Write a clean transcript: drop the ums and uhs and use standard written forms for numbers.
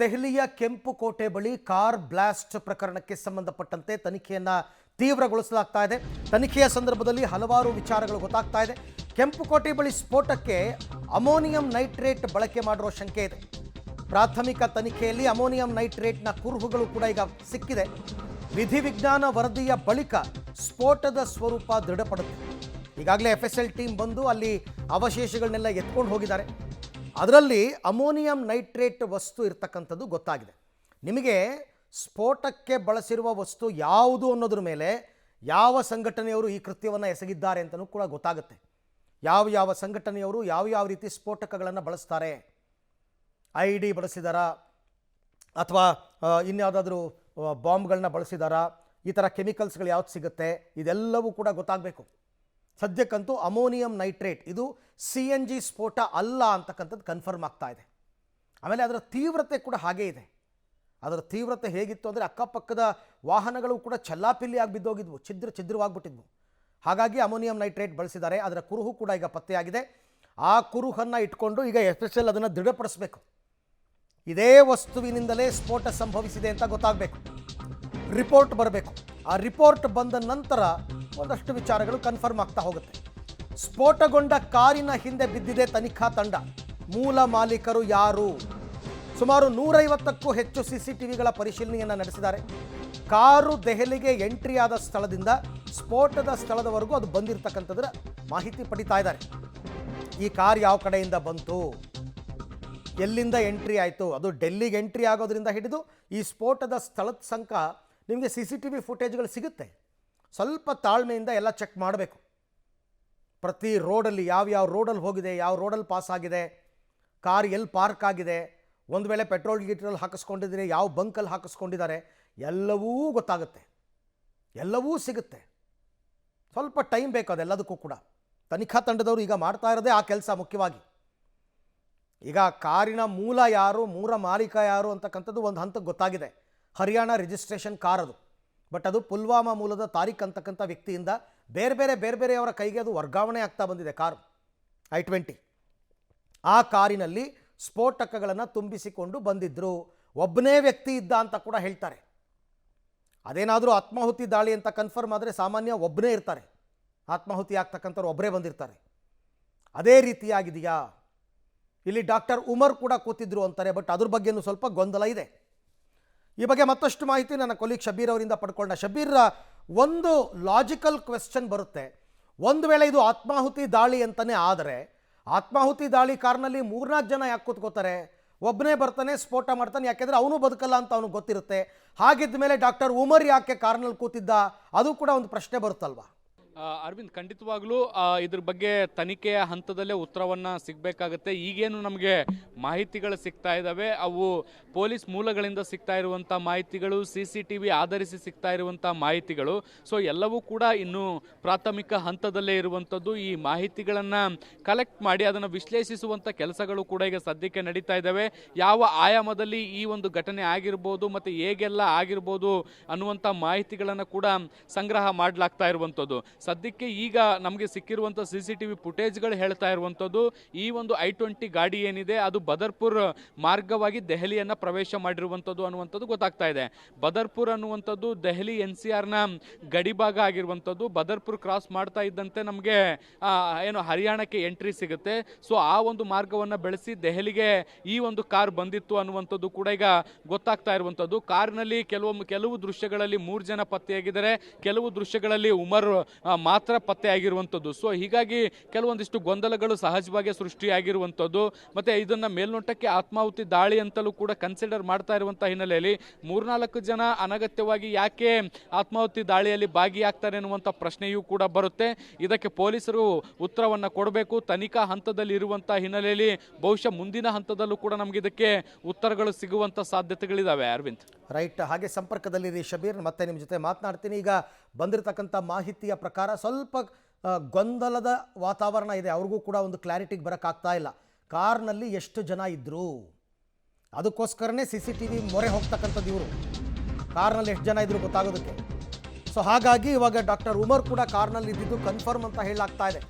ದೆಹಲಿಯ ಕೆಂಪುಕೋಟೆ ಬಳಿ car blast ಪ್ರಕರಣಕ್ಕೆ ಸಂಬಂಧಪಟ್ಟಂತೆ ತನಿಖೆಯನ್ನು ತೀವ್ರಗೊಳಿಸಲಾಗ್ತಾ ಇದೆ. ತನಿಖೆಯ ಸಂದರ್ಭದಲ್ಲಿ ಹಲವಾರು ವಿಚಾರಗಳು ಗೊತ್ತಾಗ್ತಾ ಇದೆ. ಕೆಂಪುಕೋಟೆ ಬಳಿ ಸ್ಫೋಟಕ್ಕೆ ಅಮೋನಿಯಂ ನೈಟ್ರೇಟ್ ಬಳಕೆ ಮಾಡಿರೋ ಶಂಕೆ ಇದೆ. ಪ್ರಾಥಮಿಕ ತನಿಖೆಯಲ್ಲಿ ಅಮೋನಿಯಂ ನೈಟ್ರೇಟ್ನ ಕುರುಹುಗಳು ಕೂಡ ಈಗ ಸಿಕ್ಕಿದೆ. ವಿಧಿವಿಜ್ಞಾನ ವರದಿಯ ಬಳಿಕ ಸ್ಫೋಟದ ಸ್ವರೂಪ ದೃಢಪಡುತ್ತೆ. ಈಗಾಗಲೇ FSL ಟೀಮ್ ಬಂದು ಅಲ್ಲಿ ಅವಶೇಷಗಳನ್ನೆಲ್ಲ ಎತ್ಕೊಂಡು ಹೋಗಿದ್ದಾರೆ. ಅದರಲ್ಲಿ ಅಮೋನಿಯಂ ನೈಟ್ರೇಟ್ ವಸ್ತು ಇರ್ತಕ್ಕಂಥದ್ದು ಗೊತ್ತಾಗಿದೆ. ನಿಮಗೆ ಸ್ಫೋಟಕ್ಕೆ ಬಳಸಿರುವ ವಸ್ತು ಯಾವುದು ಅನ್ನೋದ್ರ ಮೇಲೆ ಯಾವ ಸಂಘಟನೆಯವರು ಈ ಕೃತ್ಯವನ್ನು ಎಸಗಿದ್ದಾರೆ ಅಂತಲೂ ಕೂಡ ಗೊತ್ತಾಗುತ್ತೆ. ಯಾವ ಸಂಘಟನೆಯವರು ಯಾವ ರೀತಿ ಸ್ಫೋಟಕಗಳನ್ನು ಬಳಸ್ತಾರೆ, IED ಬಳಸಿದಾರಾ ಅಥವಾ ಇನ್ಯಾವುದಾದ್ರೂ ಬಾಂಬ್ಗಳನ್ನ ಬಳಸಿದಾರಾ, ಈ ಥರ ಕೆಮಿಕಲ್ಸ್ಗಳು ಯಾವ್ದು ಸಿಗುತ್ತೆ, ಇದೆಲ್ಲವೂ ಕೂಡ ಗೊತ್ತಾಗಬೇಕು. ಸದ್ಯಕ್ಕಂತೂ ಅಮೋನಿಯಂ ನೈಟ್ರೇಟ್ ಇದು CNG ಸ್ಫೋಟ ಅಲ್ಲ ಅಂತಕ್ಕಂಥದ್ದು ಕನ್ಫರ್ಮ್ ಆಗ್ತಾ ಇದೆ. ಆಮೇಲೆ ಅದರ ತೀವ್ರತೆ ಕೂಡ ಹಾಗೇ ಇದೆ. ಅದರ ತೀವ್ರತೆ ಹೇಗಿತ್ತು ಅಂದರೆ ಅಕ್ಕಪಕ್ಕದ ವಾಹನಗಳು ಕೂಡ ಚಲ್ಲಾಪಿಲ್ಲಿಯಾಗಿ ಬಿದ್ದೋಗಿದ್ವು, ಛಿದ್ರವಾಗಿಬಿಟ್ಟಿದ್ವು. ಹಾಗಾಗಿ ಅಮೋನಿಯಂ ನೈಟ್ರೇಟ್ ಬಳಸಿದ್ದಾರೆ. ಅದರ ಕುರುಹು ಕೂಡ ಈಗ ಪತ್ತೆಯಾಗಿದೆ. ಆ ಕುರುಹನ್ನು ಇಟ್ಕೊಂಡು ಈಗ FSL ಅದನ್ನು ದೃಢಪಡಿಸಬೇಕು. ಇದೇ ವಸ್ತುವಿನಿಂದಲೇ ಸ್ಫೋಟ ಸಂಭವಿಸಿದೆ ಅಂತ ಗೊತ್ತಾಗಬೇಕು. ರಿಪೋರ್ಟ್ ಬರಬೇಕು. ಆ ರಿಪೋರ್ಟ್ ಬಂದ ನಂತರ ಒಂದಷ್ಟು ವಿಚಾರಗಳು ಕನ್ಫರ್ಮ್ ಆಗ್ತಾ ಹೋಗುತ್ತೆ. ಸ್ಫೋಟಗೊಂಡ ಕಾರಿನ ಹಿಂದೆ ಬಿದ್ದಿದೆ ತನಿಖಾ ತಂಡ. ಮೂಲ ಮಾಲೀಕರು ಯಾರು? ಸುಮಾರು 150ಕ್ಕೂ ಹೆಚ್ಚು CCTVಗಳ ಪರಿಶೀಲನೆಯನ್ನು ನಡೆಸಿದ್ದಾರೆ. ಕಾರು ದೆಹಲಿಗೆ ಎಂಟ್ರಿ ಆದ ಸ್ಥಳದಿಂದ ಸ್ಫೋಟದ ಸ್ಥಳದವರೆಗೂ ಅದು ಬಂದಿರತಕ್ಕಂಥದ್ರ ಮಾಹಿತಿ ಪಡಿತಾ ಇದ್ದಾರೆ. ಈ ಕಾರ್ ಯಾವ ಕಡೆಯಿಂದ ಬಂತು, ಎಲ್ಲಿಂದ ಎಂಟ್ರಿ ಆಯಿತು, ಅದು ಡೆಲ್ಲಿಗೆ ಎಂಟ್ರಿ ಆಗೋದ್ರಿಂದ ಹಿಡಿದು ಈ ಸ್ಫೋಟದ ಸ್ಥಳದ ಸಂಕ ನಿಮಗೆ CCTV ಫುಟೇಜ್ಗಳು ಸಿಗುತ್ತೆ. ಸ್ವಲ್ಪ ತಾಳ್ಮೆಯಿಂದ ಎಲ್ಲ ಚೆಕ್ ಮಾಡಬೇಕು. ಪ್ರತಿ ರೋಡಲ್ಲಿ ಯಾವ ರೋಡಲ್ಲಿ ಹೋಗಿದೆ, ಯಾವ ರೋಡಲ್ಲಿ ಪಾಸ್ ಆಗಿದೆ, ಕಾರ್ ಎಲ್ಲಿ ಪಾರ್ಕ್ ಆಗಿದೆ, ಒಂದು ವೇಳೆ ಪೆಟ್ರೋಲ್ ಗೀಟ್ರಲ್ಲಿ ಹಾಕಿಸ್ಕೊಂಡಿದ್ರೆ ಯಾವ ಬಂಕಲ್ಲಿ ಹಾಕಿಸ್ಕೊಂಡಿದ್ದಾರೆ, ಎಲ್ಲವೂ ಗೊತ್ತಾಗುತ್ತೆ, ಎಲ್ಲವೂ ಸಿಗುತ್ತೆ. ಸ್ವಲ್ಪ ಟೈಮ್ ಬೇಕು ಅದೆಲ್ಲದಕ್ಕೂ ಕೂಡ. ತನಿಖಾ ತಂಡದವರು ಈಗ ಮಾಡ್ತಾ ಇರೋದೇ ಆ ಕೆಲಸ ಮುಖ್ಯವಾಗಿ. ಈಗ ಕಾರಿನ ಮೂಲ ಯಾರು, ಮೂಲ ಮಾಲೀಕ ಯಾರು ಅಂತಕ್ಕಂಥದ್ದು ಒಂದು ಹಂತಕ್ಕೆ ಗೊತ್ತಾಗಿದೆ. ಹರಿಯಾಣ ರಿಜಿಸ್ಟ್ರೇಷನ್ ಕಾರ್ ಅದು. ಬಟ್ ಅದು ಪುಲ್ವಾಮಾ ಮೂಲದ ತಾರಿಕ್ ಅಂತಕ್ಕಂಥ ವ್ಯಕ್ತಿಯಿಂದ ಬೇರೆಯವರ ಕೈಗೆ ಅದು ವರ್ಗಾವಣೆ ಆಗ್ತಾ ಬಂದಿದೆ ಕಾರು I-20. ಆ ಕಾರಿನಲ್ಲಿ ಸ್ಫೋಟಕಗಳನ್ನು ತುಂಬಿಸಿಕೊಂಡು ಬಂದಿದ್ದರು. ಒಬ್ಬನೇ ವ್ಯಕ್ತಿ ಇದ್ದ ಅಂತ ಕೂಡ ಹೇಳ್ತಾರೆ. ಅದೇನಾದರೂ ಆತ್ಮಾಹುತಿ ದಾಳಿ ಅಂತ ಕನ್ಫರ್ಮ್ ಆದರೆ ಸಾಮಾನ್ಯ ಒಬ್ಬನೇ ಇರ್ತಾರೆ. ಆತ್ಮಾಹುತಿ ಆಗ್ತಕ್ಕಂಥವ್ರು ಒಬ್ಬರೇ ಬಂದಿರ್ತಾರೆ. ಅದೇ ರೀತಿಯಾಗಿದೆಯಾ? ಇಲ್ಲಿ ಡಾಕ್ಟರ್ ಉಮರ್ ಕೂಡ ಕೂತಿದ್ರು ಅಂತಾರೆ. ಬಟ್ ಅದ್ರ ಬಗ್ಗೆನೂ ಸ್ವಲ್ಪ ಗೊಂದಲ ಇದೆ. ಈ ಬಗ್ಗೆ ಮತ್ತಷ್ಟು ಮಾಹಿತಿ ನನ್ನ ಕೊಲೀಗ್ ಶಬೀರ್ ಅವರಿಂದ ಪಡ್ಕೊಂಡ. ಶಬೀರ್, ಒಂದು ಲಾಜಿಕಲ್ ಕ್ವೆಶ್ಚನ್ ಬರುತ್ತೆ. ಒಂದು ವೇಳೆ ಇದು ಆತ್ಮಾಹುತಿ ದಾಳಿ ಅಂತಲೇ ಆದರೆ ಆತ್ಮಾಹುತಿ ದಾಳಿ ಕಾರ್ನಲ್ಲಿ 3-4 ಜನ ಯಾಕೆ ಕೂತ್ಕೋತಾರೆ? ಒಬ್ಬನೇ ಬರ್ತಾನೆ, ಸ್ಫೋಟ ಮಾಡ್ತಾನೆ. ಯಾಕೆಂದರೆ ಅವನು ಬದುಕಲ್ಲ ಅಂತ ಅವನಿಗೆ ಗೊತ್ತಿರುತ್ತೆ. ಹಾಗಿದ್ದ ಮೇಲೆ ಡಾಕ್ಟರ್ ಉಮರ್ ಯಾಕೆ ಕಾರ್ನಲ್ಲಿ ಕೂತಿದ್ದ? ಅದು ಕೂಡ ಒಂದು ಪ್ರಶ್ನೆ ಬರುತ್ತಲ್ವಾ? ಅರವಿಂದ್, ಖಂಡಿತವಾಗ್ಲೂ ಇದ್ರ ಬಗ್ಗೆ ತನಿಖೆಯ ಹಂತದಲ್ಲೇ ಉತ್ತರವನ್ನು ಸಿಗಬೇಕಾಗುತ್ತೆ. ಈಗೇನು ನಮಗೆ ಮಾಹಿತಿಗಳು ಸಿಗ್ತಾ ಇದ್ದಾವೆ, ಅವು ಪೊಲೀಸ್ ಮೂಲಗಳಿಂದ ಸಿಗ್ತಾ ಇರುವಂಥ ಮಾಹಿತಿಗಳು, CCTV ಆಧರಿಸಿ ಸಿಗ್ತಾ ಇರುವಂಥ ಮಾಹಿತಿಗಳು. ಸೊ ಎಲ್ಲವೂ ಕೂಡ ಇನ್ನೂ ಪ್ರಾಥಮಿಕ ಹಂತದಲ್ಲೇ ಇರುವಂಥದ್ದು. ಈ ಮಾಹಿತಿಗಳನ್ನು ಕಲೆಕ್ಟ್ ಮಾಡಿ ಅದನ್ನು ವಿಶ್ಲೇಷಿಸುವಂಥ ಕೆಲಸಗಳು ಕೂಡ ಈಗ ಸದ್ಯಕ್ಕೆ ನಡೀತಾ ಇದ್ದಾವೆ. ಯಾವ ಆಯಾಮದಲ್ಲಿ ಈ ಒಂದು ಘಟನೆ ಆಗಿರ್ಬೋದು ಮತ್ತು ಹೇಗೆಲ್ಲ ಆಗಿರ್ಬೋದು ಅನ್ನುವಂಥ ಮಾಹಿತಿಗಳನ್ನು ಕೂಡ ಸಂಗ್ರಹ ಮಾಡಲಾಗ್ತಾ ಇರುವಂಥದ್ದು. ಸದ್ಯಕ್ಕೆ ಈಗ ನಮಗೆ ಸಿಕ್ಕಿರುವಂಥ CCTV ಫುಟೇಜ್ಗಳು ಹೇಳ್ತಾ ಇರುವಂಥದ್ದು, ಈ ಒಂದು I-20 ಗಾಡಿ ಏನಿದೆ ಅದು ಬದರ್ಪುರ್ ಮಾರ್ಗವಾಗಿ ದೆಹಲಿಯನ್ನು ಪ್ರವೇಶ ಮಾಡಿರುವಂಥದ್ದು ಅನ್ನುವಂಥದ್ದು ಗೊತ್ತಾಗ್ತಾ ಇದೆ. ಬದರ್ಪುರ್ ಅನ್ನುವಂಥದ್ದು ದೆಹಲಿ NCRನ ಗಡಿಭಾಗ ಆಗಿರುವಂಥದ್ದು. ಬದರ್ಪುರ್ ಕ್ರಾಸ್ ಮಾಡ್ತಾ ಇದ್ದಂತೆ ನಮಗೆ ಏನು ಹರಿಯಾಣಕ್ಕೆ ಎಂಟ್ರಿ ಸಿಗುತ್ತೆ. ಸೊ ಆ ಒಂದು ಮಾರ್ಗವನ್ನು ಬೆಳೆಸಿ ದೆಹಲಿಗೆ ಈ ಒಂದು ಕಾರ್ ಬಂದಿತ್ತು ಅನ್ನುವಂಥದ್ದು ಕೂಡ ಈಗ ಗೊತ್ತಾಗ್ತಾ ಇರುವಂಥದ್ದು. ಕಾರ್ನಲ್ಲಿ ಕೆಲವು ದೃಶ್ಯಗಳಲ್ಲಿ 3 ಜನ ಪತ್ತೆಯಾಗಿದ್ದಾರೆ, ಕೆಲವು ದೃಶ್ಯಗಳಲ್ಲಿ ಉಮರ್ ಮಾತ್ರ ಪತ್ತೆ ಆಗಿರುವಂಥದ್ದು. ಸೊ ಹೀಗಾಗಿ ಕೆಲವೊಂದಿಷ್ಟು ಗೊಂದಲಗಳು ಸಹಜವಾಗಿ ಸೃಷ್ಟಿಯಾಗಿರುವಂಥದ್ದು. ಮತ್ತು ಇದನ್ನು ಮೇಲ್ನೋಟಕ್ಕೆ ಆತ್ಮಾಹುತಿ ದಾಳಿ ಅಂತಲೂ ಕೂಡ ಕನ್ಸಿಡರ್ ಮಾಡ್ತಾ ಇರುವಂಥ ಹಿನ್ನೆಲೆಯಲ್ಲಿ 3-4 ಜನ ಅನಗತ್ಯವಾಗಿ ಯಾಕೆ ಆತ್ಮಾಹುತಿ ದಾಳಿಯಲ್ಲಿ ಭಾಗಿಯಾಗ್ತಾರೆ ಅನ್ನುವಂಥ ಪ್ರಶ್ನೆಯೂ ಕೂಡ ಬರುತ್ತೆ. ಇದಕ್ಕೆ ಪೊಲೀಸರು ಉತ್ತರವನ್ನು ಕೊಡಬೇಕು. ತನಿಖಾ ಹಂತದಲ್ಲಿ ಇರುವಂಥ ಹಿನ್ನೆಲೆಯಲ್ಲಿ ಬಹುಶಃ ಮುಂದಿನ ಹಂತದಲ್ಲೂ ಕೂಡ ನಮಗೆ ಇದಕ್ಕೆ ಉತ್ತರಗಳು ಸಿಗುವಂಥ ಸಾಧ್ಯತೆಗಳಿದ್ದಾವೆ. ಅರವಿಂದ್, ರೈಟ್. ಹಾಗೆ ಸಂಪರ್ಕದಲ್ಲಿರಿ ಶಬೀರ್, ಮತ್ತೆ ನಿಮ್ಮ ಜೊತೆ ಮಾತನಾಡ್ತೀನಿ. ಈಗ ಬಂದಿರತಕ್ಕಂಥ ಮಾಹಿತಿಯ ಪ್ರಕಾರ ಸ್ವಲ್ಪ ಗೊಂದಲದ ವಾತಾವರಣ ಇದೆ. ಅವ್ರಿಗೂ ಕೂಡ ಒಂದು ಕ್ಲಾರಿಟಿಗೆ ಬರೋಕ್ಕಾಗ್ತಾ ಇಲ್ಲ. ಕಾರ್ನಲ್ಲಿ ಎಷ್ಟು ಜನ ಇದ್ದರು, ಅದಕ್ಕೋಸ್ಕರನೇ CCTV ಮೊರೆ ಹೋಗ್ತಕ್ಕಂಥದ್ದು. ಇವರು ಕಾರ್ನಲ್ಲಿ ಎಷ್ಟು ಜನ ಇದ್ರು ಗೊತ್ತಾಗೋದಕ್ಕೆ. ಸೊ ಹಾಗಾಗಿ ಇವಾಗ ಡಾಕ್ಟರ್ ಉಮರ್ ಕೂಡ ಕಾರ್ನಲ್ಲಿ ಇದ್ದಿದ್ದು ಕನ್ಫರ್ಮ್ ಅಂತ ಹೇಳಲಾಗ್ತಾ ಇದೆ.